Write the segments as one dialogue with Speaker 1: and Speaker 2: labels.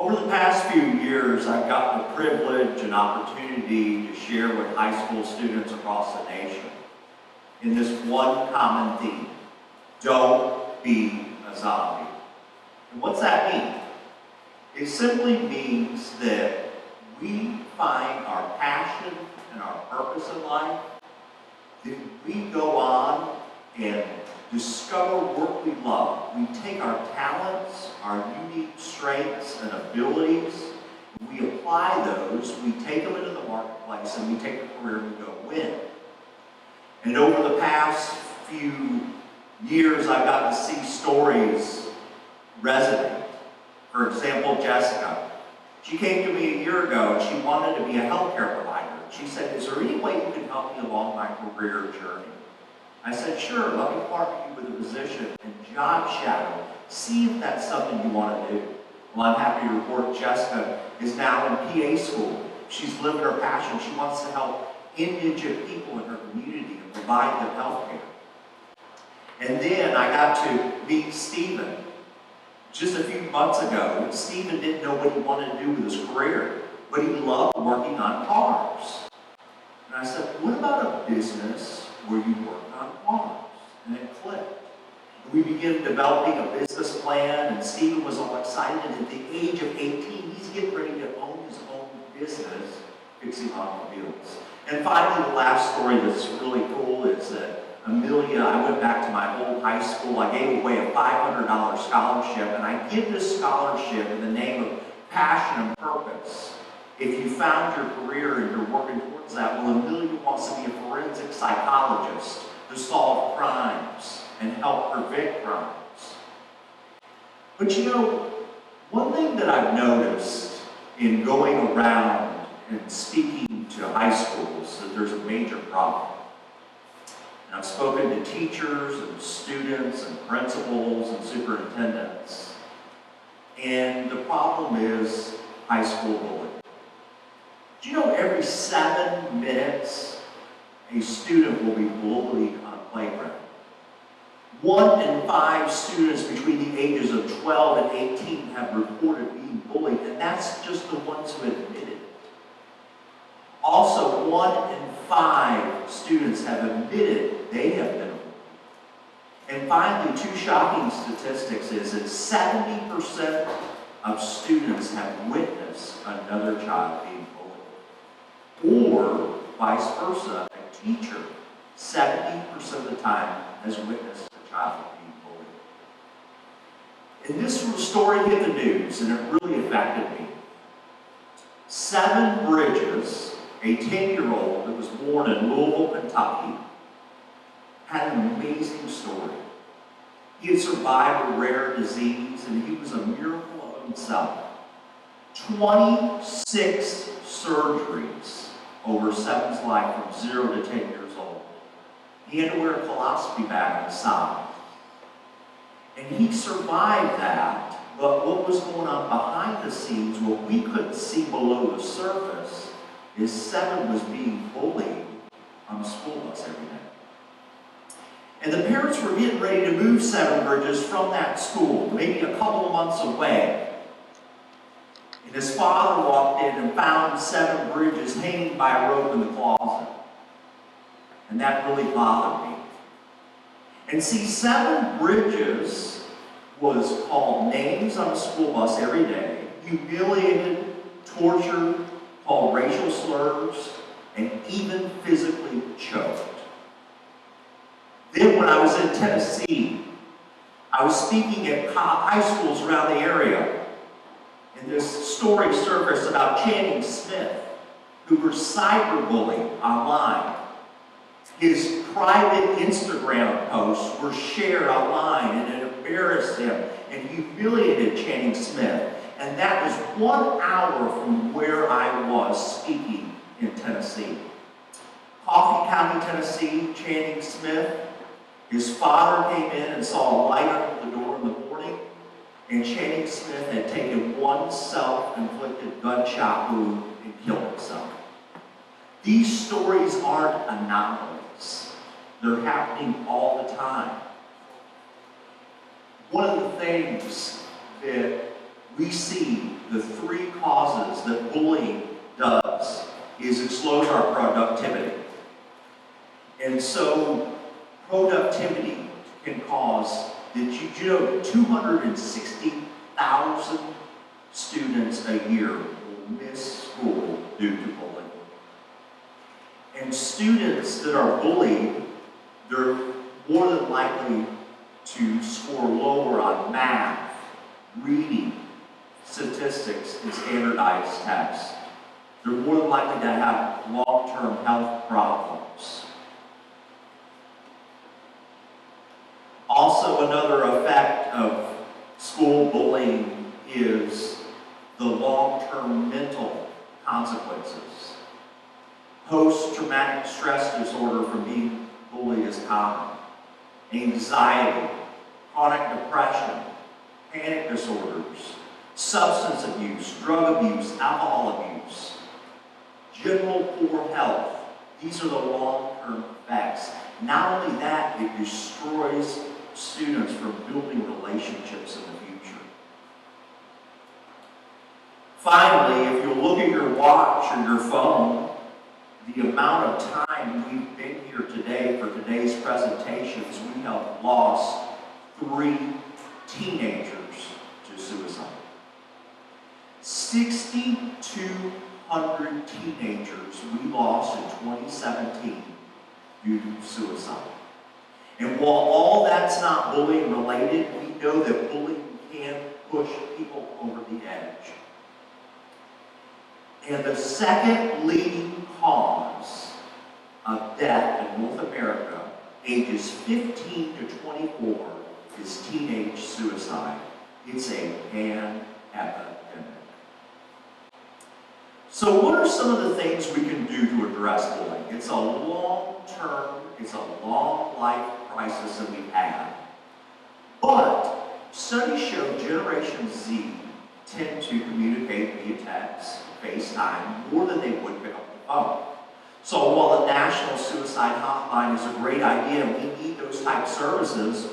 Speaker 1: Over the past few years, I've gotten the privilege and opportunity to share with high school students across the nation in this one common theme: don't be a zombie. And what's that mean? It simply means that we find our passion and our purpose in life, that we go on and discover what we love. We take our talents, our unique strengths and abilities, we apply those, we take them into the marketplace, and we take a career and we go win. And over the past few years, I've gotten to see stories resonate. For example, Jessica. She came to me a year ago and she wanted to be a healthcare provider. She said, "Is there any way you can help me along my career journey?" I said, "Sure, let me partner you with a position and job shadow. See if that's something you want to do." Well, I'm happy to report Jessica is now in PA school. She's living her passion. She wants to help indigent people in her community and provide them health care. And then I got to meet Stephen. Just a few months ago, Stephen didn't know what he wanted to do with his career, but he loved working on cars. And I said, "What about a business where you work on cars?" And it clicked. And we began developing a business plan, and Stephen was all excited. And at the age of 18, he's getting ready to own his own business, fixing automobiles. And finally, the last story that's really cool is that Amelia, I went back to my old high school. I gave away a $500 scholarship, and I give this scholarship in the name of passion and purpose. If you found your career and you're working towards that, well, Amelia wants to be a forensic psychologist to solve crimes and help prevent crimes. But you know, one thing that I've noticed in going around and speaking to high schools is that there's a major problem. And I've spoken to teachers and students and principals and superintendents. And the problem is high school bullying. Do you know every 7 minutes a student will be bullied on a playground? 1 in 5 students between the ages of 12 and 18 have reported being bullied, and that's just the ones who admitted it. Also, 1 in 5 students have admitted they have been bullied. And finally, 2 shocking statistics is that 70% of students have witnessed another child being bullied. Or, vice versa, a teacher, 70% of the time, has witnessed a child being bullied. And this story hit the news, and it really affected me. 7 Bridges, a 10-year-old that was born in Louisville, Kentucky, had an amazing story. He had survived a rare disease, and he was a miracle of himself. 26 surgeries over 7's life from 0 to 10 years old. He had to wear a colostomy bag on his side. And he survived that, but what was going on behind the scenes, what we couldn't see below the surface, is 7 was being bullied on the school bus every day. And the parents were getting ready to move 7 Bridges from that school, maybe a couple of months away. And his father walked in and found 7 Bridges hanging by a rope in the closet. And that really bothered me. And see, 7 Bridges was called names on a school bus every day, humiliated, tortured, called racial slurs, and even physically choked. Then when I was in Tennessee, I was speaking at high schools around the area, and this story surfaced about Channing Smith, who was cyberbullied online. His private Instagram posts were shared online, and it embarrassed him and humiliated Channing Smith. And that was 1 hour from where I was speaking in Tennessee. Coffee County, Tennessee, Channing Smith. His father came in and saw a light under the door in the morning, and Channing Smith had taken 1 self-inflicted gunshot wound and killed himself. These stories aren't anomalies. They're happening all the time. One of the things that we see the three causes that bullying does is it slows our productivity. And so productivity can cause, did you know 260,000 students a year will miss school due to bullying. And students that are bullied, they're more than likely to score lower on math, reading, statistics, and standardized tests. They're more than likely to have long-term health problems. Also, another effect of school bullying is the long-term mental consequences. Post-traumatic stress disorder from being bullied is common. Anxiety, chronic depression, panic disorders, substance abuse, drug abuse, alcohol abuse, general poor health. These are the long-term effects. Not only that, it destroys students from building relationships in the future. Finally, if you look at your watch or your phone, the amount of time we've been here today for today's presentations, we have lost 3 teenagers to suicide. 6,200 teenagers we lost in 2017 due to suicide. And while all that's not bullying related, we know that bullying can push people over the edge. And the second leading cause of death in North America, ages 15 to 24, is teenage suicide. It's a pan-epidemic. So what are some of the things we can do to address bullying? It's a long-term, it's a long life crisis that we've had. But studies show Generation Z tend to communicate via text, FaceTime, more than they would pick up the phone. So while the National Suicide Hotline is a great idea and we need those type of services,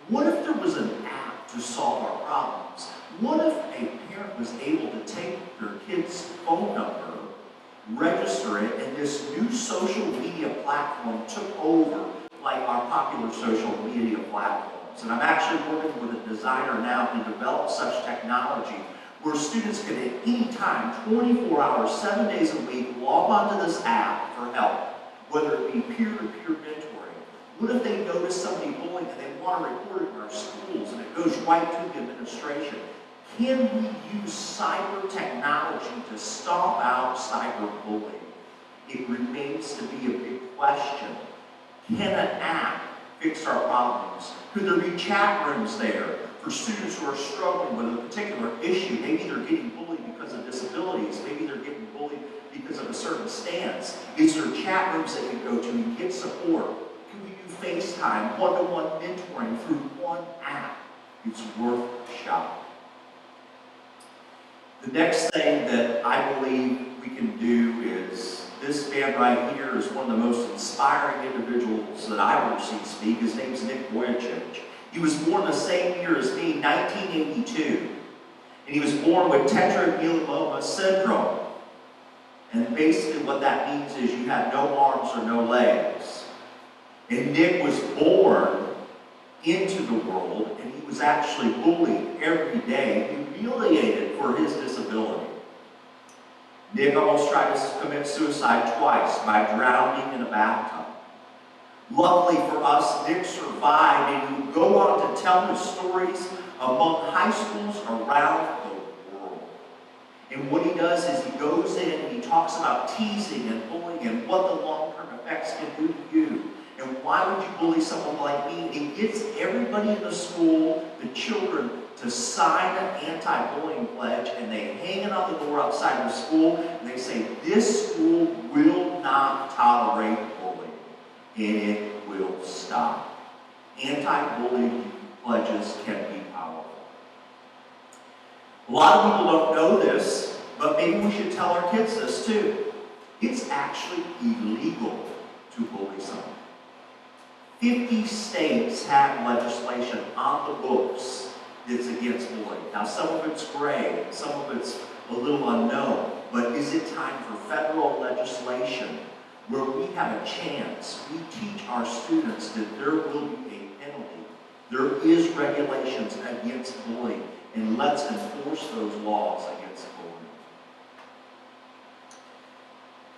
Speaker 1: what if there was an app to solve our problems? What if a parent was able to take their kid's phone number, register it, and this new social media platform took over like our popular social media platforms? And I'm actually working with a designer now to develop such technology where students can at any time, 24 hours, 7 days a week, log onto this app for help, whether it be peer-to-peer mentoring. What if they notice somebody bullying and they want to report it in our schools and it goes right to the administration? Can we use cyber technology to stomp out cyberbullying? It remains to be a big question. Can an app fix our problems? Could there be chat rooms there for students who are struggling with a particular issue? Maybe they're getting bullied because of disabilities. Maybe they're getting bullied because of a certain stance. Is there chat rooms they can go to and get support? Can we do FaceTime, one-to-one mentoring through one app? It's worth a shot. The next thing that I believe we can do is, this man right here is one of the most inspiring individuals that I've ever seen speak. His name's Nick Vujicic. He was born the same year as me, 1982. And he was born with tetraadenoma syndrome. And basically what that means is you have no arms or no legs. And Nick was born into the world, and he was actually bullied every day, humiliated for his disability. Nick almost tried to commit suicide twice by drowning in a bathtub. Luckily for us, Nick survived, and he would go on to tell his stories among high schools around the world. And what he does is he goes in and he talks about teasing and bullying and what the long-term effects can do to you. And why would you bully someone like me? And he gets everybody in the school, the children, to sign an anti-bullying pledge, and they hang it on the door outside the school, and they say, this school will not tolerate bullying, and it will stop. Anti-bullying pledges can be powerful. A lot of people don't know this, but maybe we should tell our kids this too. It's actually illegal to bully someone. 50 states have legislation on the books that's against bullying. Now, some of it's gray, some of it's a little unknown, but is it time for federal legislation where we have a chance? We teach our students that there will be a penalty. There is regulations against bullying, and let's enforce those laws against bullying.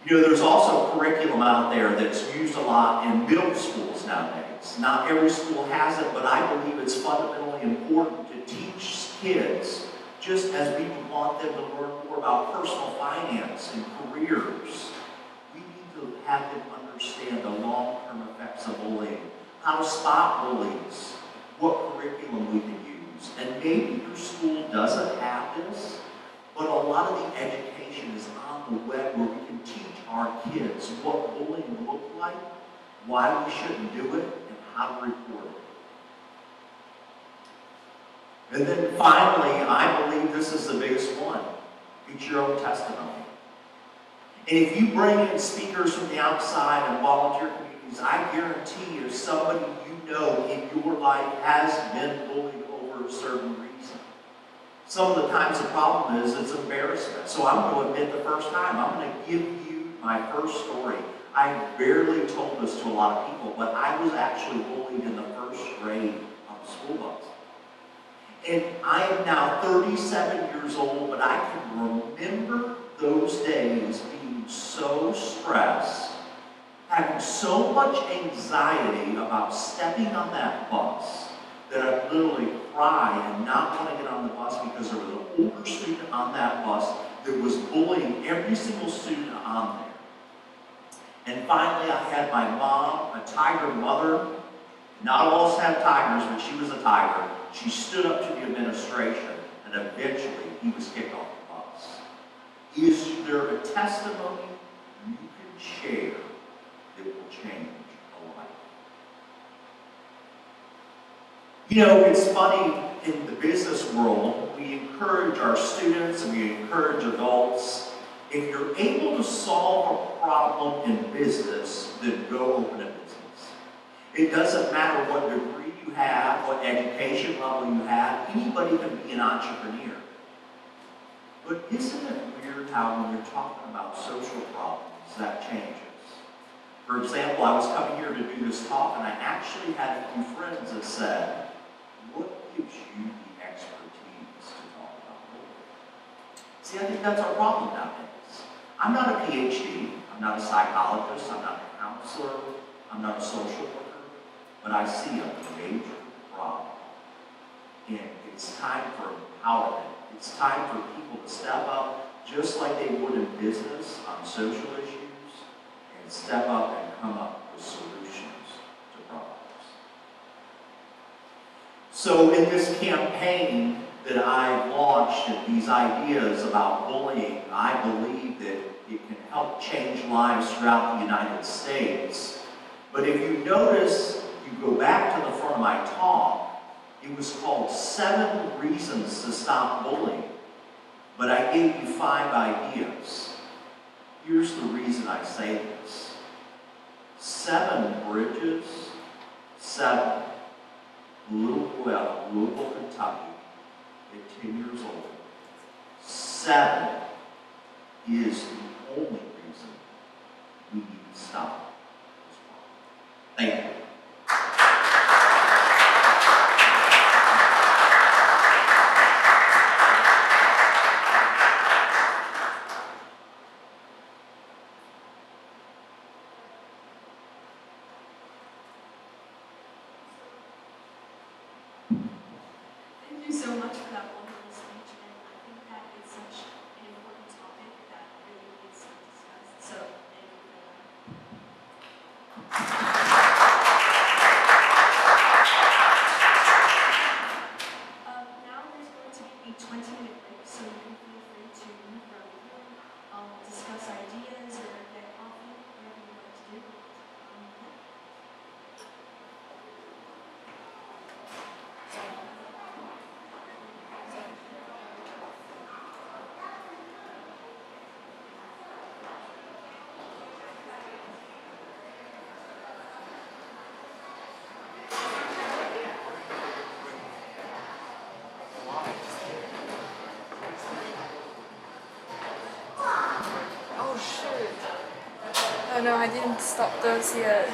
Speaker 1: You know, there's also curriculum out there that's used a lot in middle schools nowadays. Not every school has it, but I believe it's fundamentally important to teach kids, just as we would want them to learn more about personal finance and careers. We need to have them understand the long-term effects of bullying, how to spot bullies, what curriculum we can use. And maybe your school doesn't have this, but a lot of the education is on the web where we can teach our kids what bullying looks like, why we shouldn't do it, and how to report it. And then finally, I believe this is the biggest one. It's your own testimony. And if you bring in speakers from the outside and volunteer communities, I guarantee you somebody you know in your life has been bullied over a certain reason. Some of the times the problem is it's embarrassment. So I'm going to admit the first time. I'm going to give you my first story. I barely told this to a lot of people, but I was actually bullied in the first grade on the school bus. And I am now 37 years old, but I can remember those days being so stressed, having so much anxiety about stepping on that bus that I literally cried and not want to get on the bus because there was an older student on that bus that was bullying every single student on there. And finally, I had my mom, a tiger mother. Not all of us have tigers, but she was a tiger. She stood up to the administration, and eventually he was kicked off the bus. Is there a testimony you can share that will change a life? You know, it's funny, in the business world, we encourage our students and we encourage adults, if you're able to solve a problem in business, then go open a business. It doesn't matter what degree you have, what education level you have, anybody can be an entrepreneur. But isn't it weird how when you're talking about social problems, that changes? For example, I was coming here to do this talk, and I actually had a few friends that said, what gives you the expertise to talk about bullying? See, I think that's our problem nowadays. I'm not a PhD, I'm not a psychologist, I'm not a counselor, I'm not a social worker, but I see a major problem. And it's time for empowerment. It's time for people to step up just like they would in business on social issues and step up and come up with solutions to problems. So in this campaign that I launched and these ideas about bullying, I believe that it can help change lives throughout the United States. But if you notice, you go back to the front of my talk, it was called 7 Reasons to Stop Bullying. But I gave you 5 ideas. Here's the reason I say this. 7 bridges, 7. Little boy out of Louisville, Kentucky, at 10 years old. 7 is the only reason we need to stop this problem. Thank you.
Speaker 2: Thank you so much for that wonderful speech, and I think that is such an important topic that really needs to be discussed. So thank you for that. Now there's going to be a 20-minute break, so you can feel free to move around the room, discuss ideas, or get coffee, whatever you'd like to do.
Speaker 3: shoot. Oh no, I didn't stop those yet.